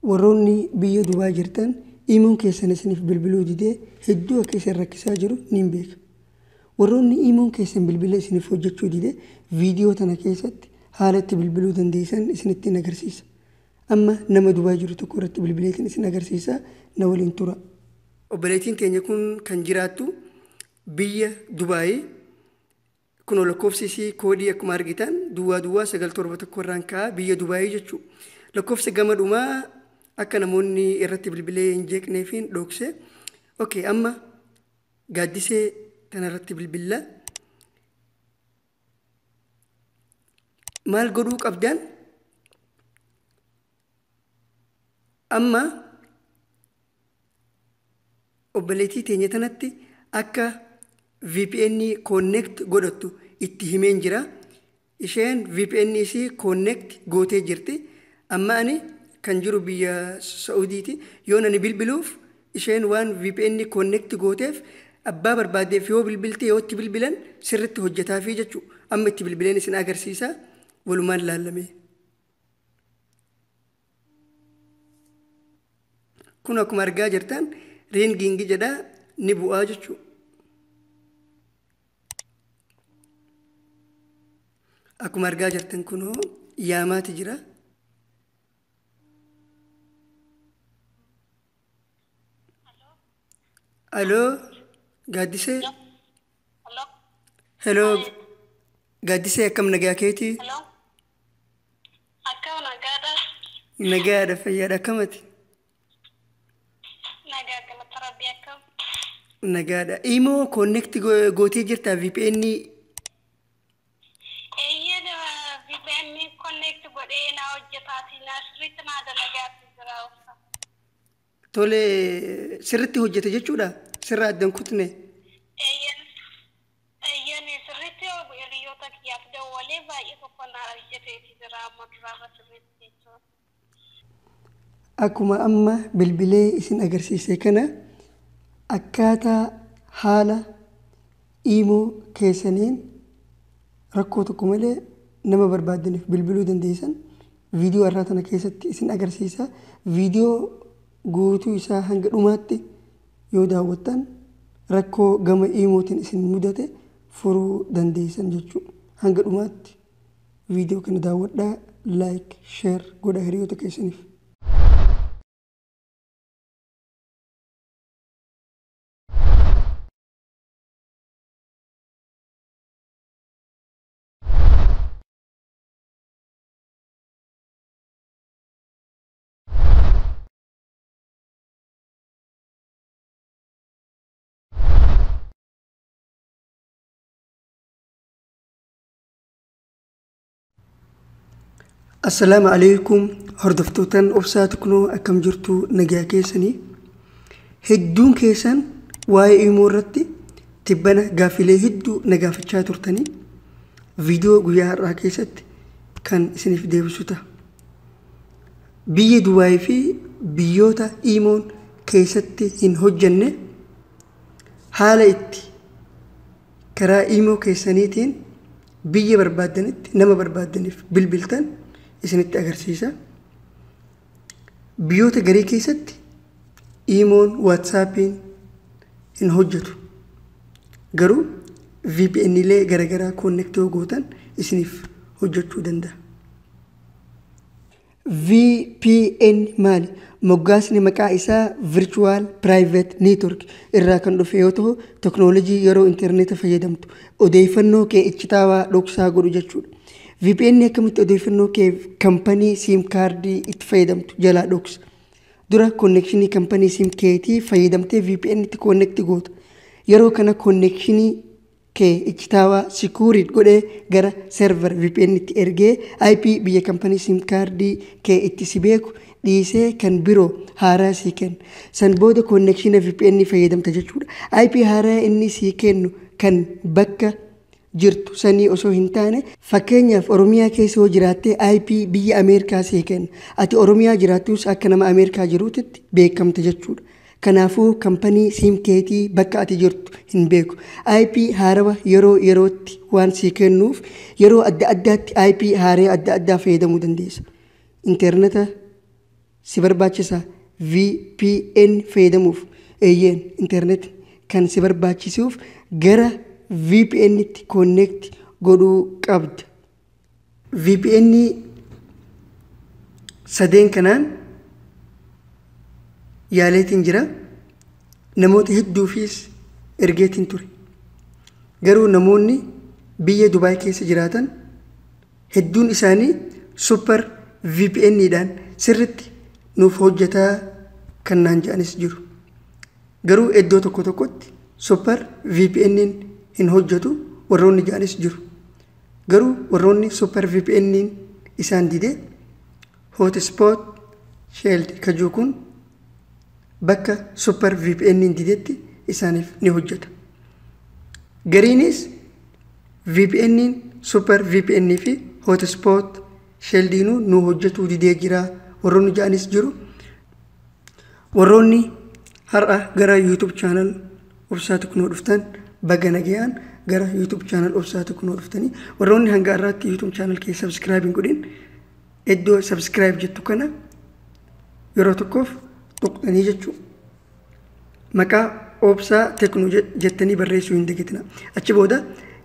warroonni biyya Dubaay jirtan imuun keessan isiniif bilbiluu didee hedduu akka isin rakkisaa jiru niin beeka. Warroonni imuun keessan bilbila isiniif hojjechuu didee viidiyoo tana keessatti haala itti bilbiluu dandeessan isinitti agarsiisa. Amma nama Dubaay jiru tokko irratti bilbileetiin isin agarsiisa na waliin tura. Obboleettiin teenya kun kan jiraattu biyya Dubaay. Kun lakkoofsi koodii akkuma argitan duwwaa 971 irraan ka'aa biyya Dubaay jechuudha. Lakkoofsa gama dhumaa akka namoonni irratti bilbilee hin jeeqneefiin dhoksee. Okay, amma gaaddisee kanarratti bilbila. Maal godhuu qabdan? Amma obboleettii teenya tanatti akka VPN connect godhattu itti himeen jira. Isheen VPN isii connect gootee jirti. Amma ani kan jiru biyya Saudiiti. Yoon ani bilbiluuf isheen waan VPN connect gooteef abbaa barbaadeef yoo bilbilte yoo itti bilbilan sirriitti hojjetaafi jechuudha. Amma itti bilbileen isin agarsiisa walumaan laallamee. Kun akkuma argaa jirtan ringing jedha ni bu'aa jechuudha. Akkuma argaa jirtan kunoo yaamaati jira. Hello, gaaddisee. Hello, gaaddisee akkam nagaa keeti? Akkam nagaadha. Nagaadha fayyaadha akkamati? Nagaa galata rabbii akkam. Nagaadha. Imoo connect gootee jirtaa VPN? VPN connect godhee na hojjetaati na sirriitti na dalagaatti jira. Tole sirriitti hojjete jechuudha. Sirraa addan kutne. Sirriitti hiriyoota kiyyaaf dawwalee baay'ee tokko na hojjeteeti jira amma duraarra sirriitti jechuudha. Akkuma amma bilbilee isin agarsiise kana akkaataa haala imoo keessaniin rakkoo tokko malee nama barbaadaniif bilbiluu dandeessan viidiyoo irraa tana keessatti isin agarsiisa. Viidiyoo guutuu isaa hanga dhumaatti yoo daawwattan rakkoo gama imootiin isin mudate furuu dandeessan jechuudha. Hanga dhumaatti viidiyoo kana daawwadhaa, like, share godhaa hiriyoota keessaniif. Assalamu alaikum hordoftoottan obsaa Teknoo akkam jirtu nagaa keessanii. Hedduun keessan waa'ee imoo irratti tibbana gaafilee hedduu nagaafachaa turtanii viidiyoo guyyaa har'aa keessatti kan isiniif deebisu ta'a. Biyya Dubaay fi biyyoota imoon keessatti hin hojjenne haala itti karaa imoo keessaniitiin biyya barbaadanitti nama barbaadaniif bilbiltan isinitti agarsiisa. Biyyoota garii keessatti imoon WhatsAppiin hin hojjetu. Garuu VPN illee garagaraa connect yoo gootan isiniif hojjechuu danda'a. VPN maali? Moggaasni maqaa isaa Virtual Private Network irraa kan dhufe yoo ta'u teknoolojii yeroo interneeta fayyadamtu odeeffannoo kee iccitaawaa dhoksaa godhu jechuudha. VPN akkamitti odeeffannoo kee kampanii SIM kaardii itti fayyadamtu jalaa dhoksa. Dura konnekshinii kampanii SIM keetii fayyadamtee VPN itti connect goota. Yeroo kana konnekshinii kee iccitaawaa secure godhee gara server VPN itti ergee IP biyya kampanii SIM kaardii kee itti si beeku dhiisee kan biroo haaraa sii kenna. San booda konnekshina VPN fayyadamta jechuudha. IP haaraa inni sii kennu kan bakka jirtu sanii osoo hin taane fakkeenyaaf Oromiyaa keessa yoo jiraatte IP biyya Ameerikaa sii kenna. Ati Oromiyaa jiraattus akka nama Ameerikaa jiruutitti beekamta jechuudha. Kanaafuu kampanii SIM keetii bakka ati jirtu hin beeku. IP haarawa yeroo yerootti waan sii kennuuf yeroo adda addaatti IP haaree adda addaa fayyadamuu dandeessa. Interneta si barbaachisa VPN fayyadamuuf eeyyeen internet kan si barbaachisuuf gara VPN itti connect godhuu qabda. VPN sadeen kanaan yaaleetiin jira. Namoota hedduufis ergeetiin ture. Garuu namoonni biyya Dubaay keessa jiraatan hedduun isaanii super VPN dhaan sirritti nuuf hojjetaa kan naan jedhanis jiru. Garuu iddoo tokko tokkotti super VPN hin hojjetu warroonni jedhanis jiru. Garuu warroonni super VPN isaan didee hotspot shield kajuu kun bakka super VPN didetti isaaniif ni hojjeta. Gariinis VPN super VPN fi hotspot shieldinu nu hojjetu didee jira warroonni jedhanis jiru. Warroonni har'a gara YouTube channel Obsaa Teknoo dhuftan baga nagayaan gara YouTube channel Obsaa Teknoo dhuftanii warroonni hanga har'aatti YouTube channel kee subscribe hin godhin iddoo subscribe jettu kana yeroo tokkoof tuqxanii jechuudha. Maqaa Obsaa Teknoo jettanii barreessuu hin dagatina. Achi booda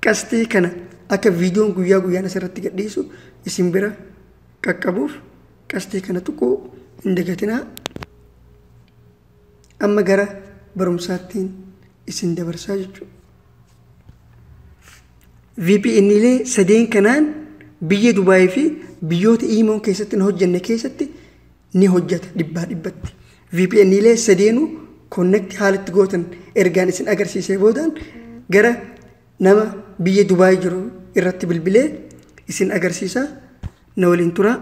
qastii kana akka viidiyoon guyyaa guyyaan asirratti gadhiisu isin bira qaqqabuuf qastii kana tuquu hin dagatina. Amma gara barumsaattiin isin dabarsaa jechuudha. VPNilee sadeen kanaan biyya Dubaay fi biyyoota imoon keessatti hin hojjenne keessatti ni hojjeta dhibbaa dhibbatti. VPNilee sadeenuu connect haalatti gootan ergaan isin agarsiisee boodaan gara nama biyya Dubaay jiru irratti bilbilee isin agarsiisa. Na waliin tura.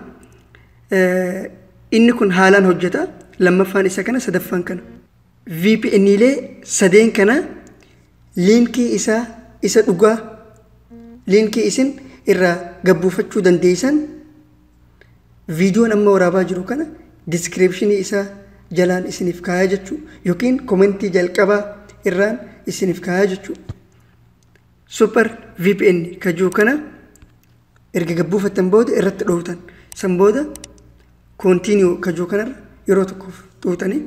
Inni kun haalaan hojjeta. Lammaffaan isa kana, sadaffaan kana. VPNilee sadeen kana liinkii isa dhugaa liinkii isin irraa gabbuufachuu dandeessan viidiyoon amma waraabaa jiru kana descriptionii isaa jalaan isiniif kaayaa jechuu yookiin komentii jalqabaa irraan isiniif kaayaa jechuu. Super VPN kajuu kana erga gabbuufattan booda irratti dhoowtan. San booda continue kajuu kanarra yeroo tokkoof xuuxanii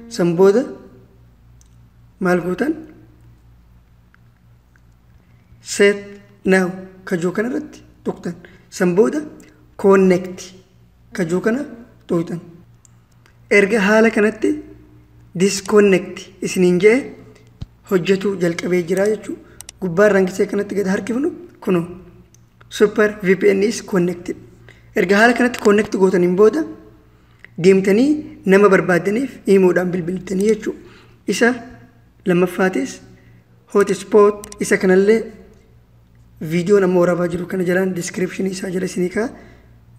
san booda maal gootan set now kajuu kanarratti tuqtan. San booda connect kajuu kana xuuxan. Erga haala kanatti disconnect isiniin jee hojjetuu jalqabee jira jechuudha. Gubbaa rangisee kanatti gad harkifnu kuno super VPN is connected. Erga haala kanatti connect gootaniin booda deemtanii nama barbaadaniif imoodhaan bilbiltanii jechuudha. Isa lammaffaatis hotspot isa kanallee viidiyoon amma waraabaa jiru kana jalaan description isaa jala isinii kaa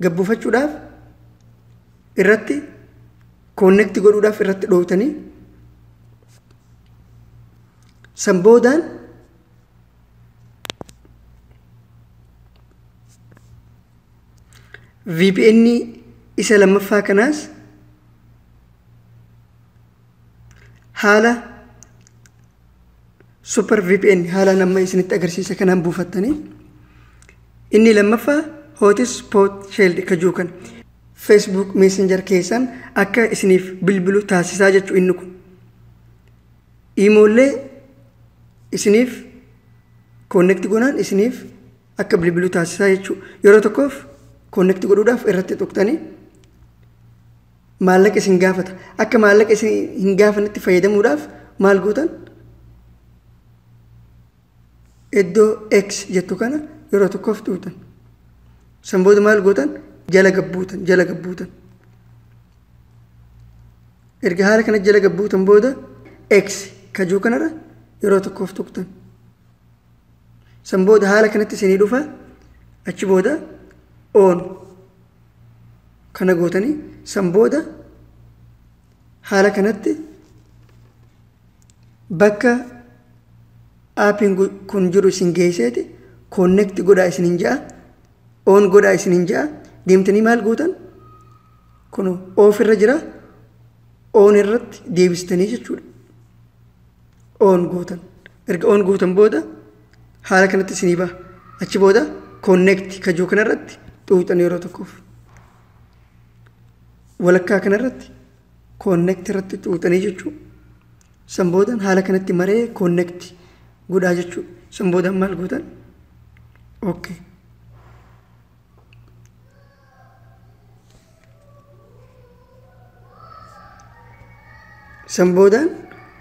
gabbuufachuudhaaf irratti connect godhuudhaaf irratti dhoowtanii san boodaan VPN isa lammaffaa kanaas haala super VPN haala nama isinitti agarsiisa kanaan buufattanii inni lammaffaa hotspot shield kajuu kan Facebook Messenger keessan akka isiniif bilbilu taasisaa jechuu inni kun. Imoollee isiniif connect godhaan isiniif akka bilbilu taasisaa jechuu. Yeroo tokkoof connect godhuudhaaf irratti tuqtanii maallaqa isin gaafata. Akka maallaqa isin hin gaafannetti fayyadamuudhaaf maal gootan? Iddoo X jettu kana yeroo tokkoof tuutan. San booda maal gootan? Jala gabbuutan. Erga haala kana jala gabbuutan booda X kajuu kanarra yeroo tokkoof tuqtan. San booda haala kanatti isinii dhufa. Achi booda on kana gootanii san booda haala kanatti bakka aapiin kun jiru isin geesseeti connect godhaa isinin ja'a on godhaa isinin ja'a deemtanii maal gootan kun off irra jira on irratti deebistanii jechuudha. On gootan erga on gootan booda haala kanatti isinii ba'a. Achi booda connect kajuu kanarratti xuuxan yeroo tokkoof. walakkaa kanarratti connect irratti xuuxanii jechuudha. San boodan haala kanatti maree connect godhaa jechuudha. San boodan maal gootan? Okay. San boodan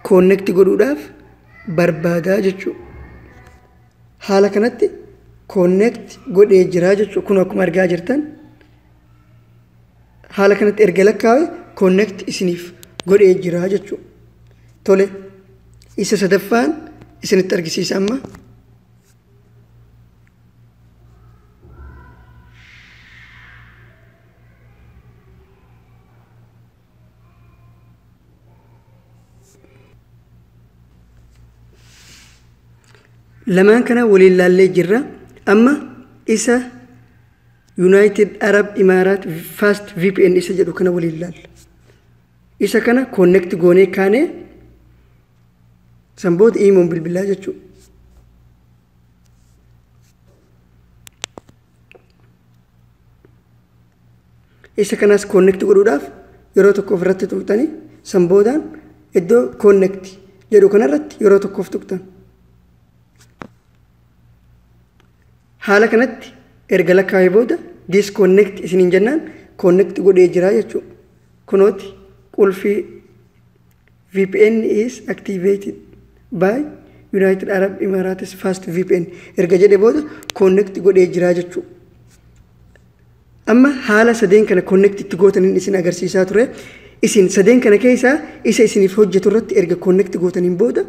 connect godhuudhaaf barbaadaa jechuudha. Haala kanatti connect godhee jiraa jechuudha. Kun akkuma argaa jirtan haala kanatti erga lakkaa'e connect isiniif godhee jiraa jechuudha. Tole isa sadaffaan isinitti argisiisa amma. Lamaan kana waliin laallee jirra. Amma isa United Arab Emirates Fast VPN isa jedhu kana waliin laalla. Isa kana connect goonee kaanee san booda imoon bilbilaa jechuudha. Isa kanas connect godhuudhaaf yeroo tokko ofirratti tuqxanii san boodaan iddoo connect jedhu kanarratti yeroo tokkoof tuqxan. Haala kanatti erga lakkaa'ee booda disconnect isiniin jennaan connect godhee jiraa jechuudha. Kunooti qulfii VPN is activated by United Arab Emirates Fast VPN erga jedhee booda connect godhee jiraa jechuudha. Amma haala sadeen kana connect itti gootaniin isin agarsiisaa ture. Isin sadeen kana keessaa isa isiniif hojjetu irratti erga connect gootaniin booda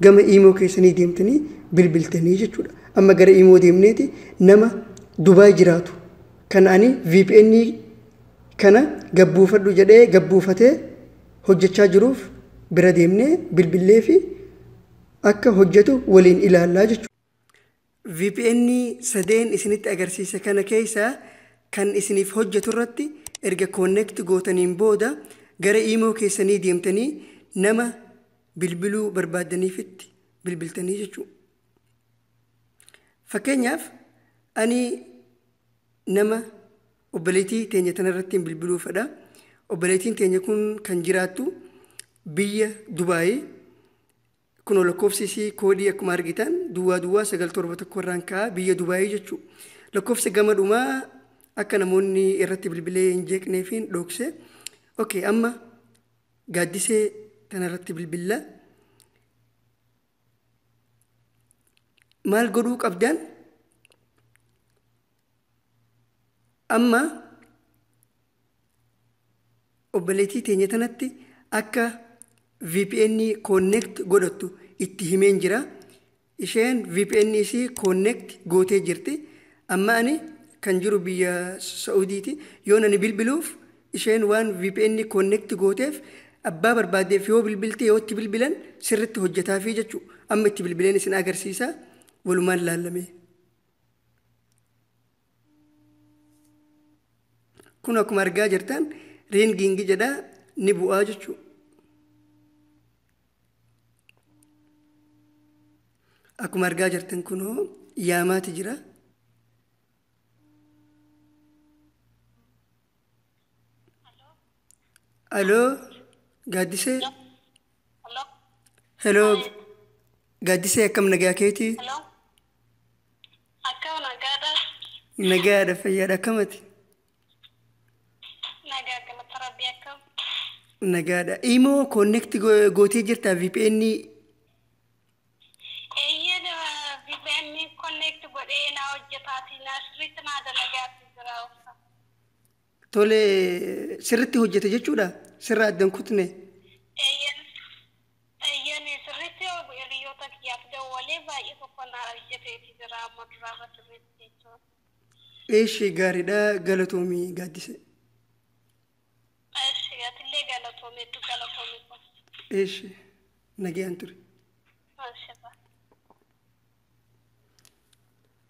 gama email keessanii deemtanii bilbiltanii jechuudha. Amma gara email deemneeti nama Dubaay jiraatu kan ani VPN kana gabbuufadhu jedhee gabbuufatee hojjechaa jiruuf bira deemnee bilbillee fi akka hojjetu waliin ilaallaa jechuudha. VPN sadeen isinitti agarsiisa kana keessaa kan isiniif hojjetu irratti erga connect gootaniin booda gara email keessanii deemtanii nama bilbiluu barbaadaniifitti bilbiltanii jechuudha. Fakkeenyaaf ani nama obboleettii teenya tanarratti bilbiluu fedha. Obboleettiin teenya kun kan jiraattu biyya Dubaay. Kun lakkoofsi koodii akkuma argitan duwwaa 971 irraan ka'a biyya Dubaay jechuudha. Lakkoofsa gama dhumaa akka namoonni irratti bilbilee hin jeeqneef dhokse. Okay, amma gaaddisee tanarratti bilbilla. Maal godhuu qabdan? Amma obboleettii teenya tanatti akka VPN connect godhattu itti himeen jira. Isheen VPN isii connect gootee jirti. Amma ani kan jiru biyya Saudiiti. Yoon ani bilbiluuf isheen waan VPN connect gooteef abbaa barbaadeef yoo bilbilte yoo itti bilbilan sirriitti hojjetaafi jechuudha. Amma itti bilbileen isin agarsiisa. Walumaan laallamee. Kun akkuma argaa jirtan ringing jedha ni bu'aa jechuudha. Akkuma argaa jirtan kunoo yaamaati jira. Hello, gaaddisee. Hello, gaaddisee akkam nagaa keeti? Akkam nagaadha. Nagaadha fayyaadha akkamati? Nagaa galata rabbii akkam. Nagaadha. Imo connect gootee jirta VPN? Eeyyee VPN connect godhee na hojjetaati na sirriitti na dalagaatti jira. Tole sirriitti hojjete jechuudha. Sirra addan kutne. Eeyyeen sirriitti hiriyoota kiyyaaf dawwalee baay'ee tokko na hojjeteeti jira amma duraarra sirriitti jechuudha. Eeshi gaariidha galatoomii gaaddise. Eeshi atillee galatoomee du galatoomee. Eeshi nagayaan ture.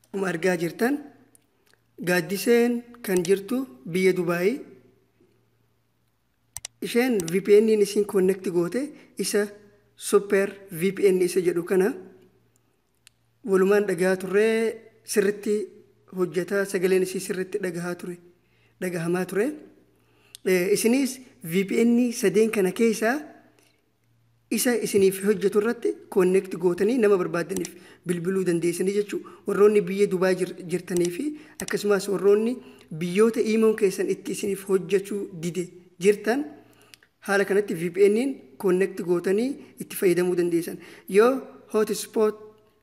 Akkuma argaa jirtan gaaddiseen kan jirtu biyya Dubaay. Isheen VPN isin connect goote isa super VPN isa jedhu kana walumaan dhagaa turre sirriitti hojjeta sagaleen isii sirriitti dhagahamaa ture. isinis VPN sadeen kana keessaa isa isiniif hojjetu irratti connect gootanii nama barbaadaniif bilbiluu dandeessanii jechuudha. Warroonni biyya Dubaay jirtanii fi akkasumas warroonni biyyoota imoon keessan itti isiniif hojjechuu dide jirtan haala kanatti VPN'n connect gootanii itti fayyadamuu dandeessan. Yoo hotspot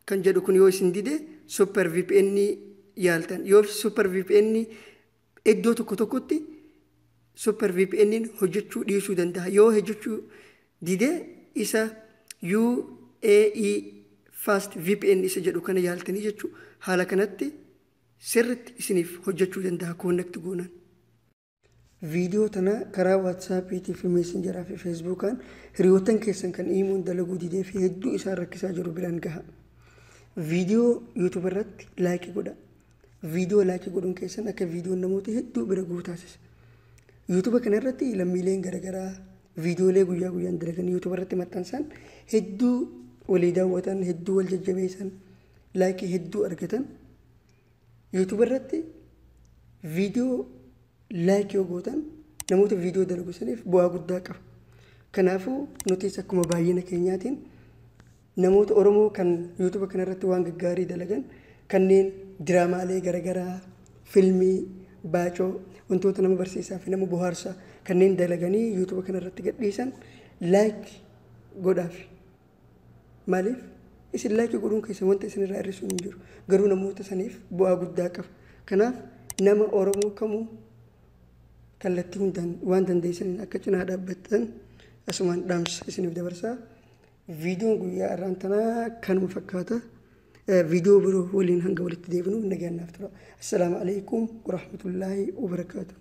kan jedhu kun yoo isin dide super VPN yaaltan. Yoo super VPN iddoo tokkotti super VPN'n hojjechuu dhiisuu danda'a. Yoo hojjechuu dide isa UAE fast VPN isa jedhu kana yaaltanii jechuudha. Haala kanatti sirriitti isiniif hojjechuu danda'a connect goonan. Viidiyoo tana karaa WhatsApp fi Messenger fi Facebook hiriyootan keessan kan imoon dalaguu didee fi hedduu isaan rakkisaa jiru biraan gaha. Viidiyoo YouTube irratti laayikii godha. Viidiyoo laayikii godhuun keessan akka viidiyoon namoota hedduu bira ga'u taasisa. YouTube kana irratti lammiileen garaagaraa viidiyoolee guyyaa guyyaan dalagan YouTube irratti maxxansan hedduu walii daawwatan, hedduu wal jajjabeessan, laayikii hedduu argatan. YouTube irratti viidiyoo laayikii yoo gootan namoota viidiyoo dalagu saniif bu'aa guddaa qaba. Kanaafuu nutis akkuma baay'ina keenyaatiin namoota Oromoo kan YouTube kana irratti waan gaggaarii dalagan kanneen diraamaalee garaagaraa, fiilmii, baacoo, wantoota nama barsiisaa fi nama bohaarsaa kanneen dalaganii YouTube kana irratti gadhiisan laayik godhaaf. Maaliif isin laayikii godhuun keessan wanta isin irraa hir'isuu hin jiru. Garuu namoota saniif bu'aa guddaa qaba. Kanaaf nama Oromoo kamuu kallattii hundaan waan dandeessaniin akka cinaa dhaabbattan asumaan dhaamsa isiniif dabarsaa. Viidiyoon guyyaa irraan tanaa kanuma fakkaata. Viidiyoo biroo waliin hanga walitti deebinu nagaan naaf tura. Assalaamu alaykum wa rahmatullaahi wa barakaatuh.